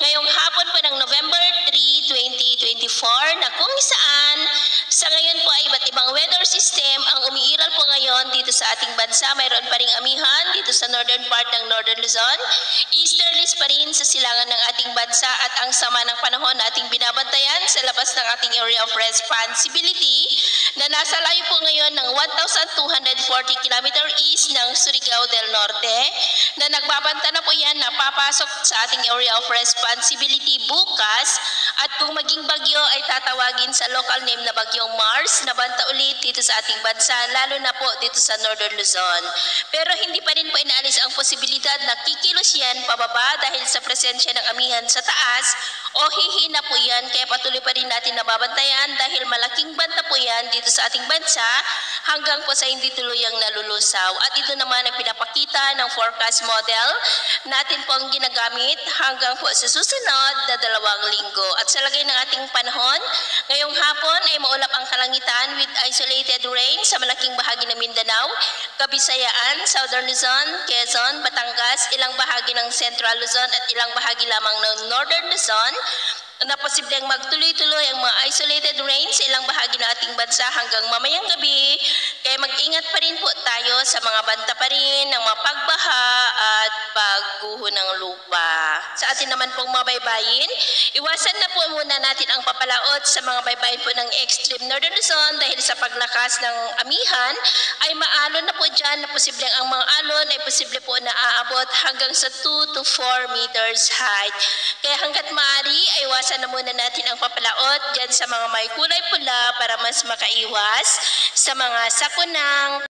ngayong hapon po ng November 3, 2024 na kung saan sa ngayon po ay iba't ibang weather system ang umiiral po ngayon dito sa ating bansa. Mayroon pa ring amihan dito sa northern part ng Northern Luzon. Easterlies pa rin sa silangan ng ating bansa at ang sama ng panahon na ating binabantayan sa labas ng ating area of responsibility na nasa layo po ngayon ng 1,240 km east ng Surigao del Norte na nagbabanta na po yan na papasok sa ating area of responsibility bukas at kung maging bagyo ay tatawagin sa local name na Bagyong Mars na banta ulit dito sa ating bansa, lalo na po dito sa Northern Luzon. Pero hindi pa rin po inaalis ang posibilidad na kikilos yan pababa dahil sa presensya ng amihan sa taas o hihina po yan, kaya patuloy pa rin natin nababantayan dahil malaking banta po yan dito sa ating bansa hanggang po sa hindi tuluyang nalulusaw. At ito naman ay pinapakita ng forecast model natin po ang ginagamit hanggang po sa susunod na 2 linggo. At sa lagay ng ating panahon, ngayong hapon ay maulap ang kalangitan with isolated rain sa malaking bahagi ng Mindanao, Kabisayaan, Southern Luzon, Quezon, Batangas, ilang bahagi ng Central Luzon at ilang bahagi lamang ng Northern Luzon na posibleng magtuloy-tuloy ang mga isolated rain sa ilang bahagi ng ating bansa hanggang mamayang gabi. Kaya mag-ingat pa rin po tayo sa mga banta pa rin ng mga pagbaha at pagguho ng lupa. Sa atin naman pong mga baybayin, iwasan na po muna natin ang papalaot sa mga baybayin po ng extreme Northern Luzon dahil sa paglakas ng amihan ay maalon na po dyan na posibleng ang mga alon ay posible po na aabot hanggang sa 2 to 4 meters height. Kaya hanggat maaari ay iwasan na muna natin ang papalaot dyan sa mga may kulay pula para mas makaiwas sa mga sakunang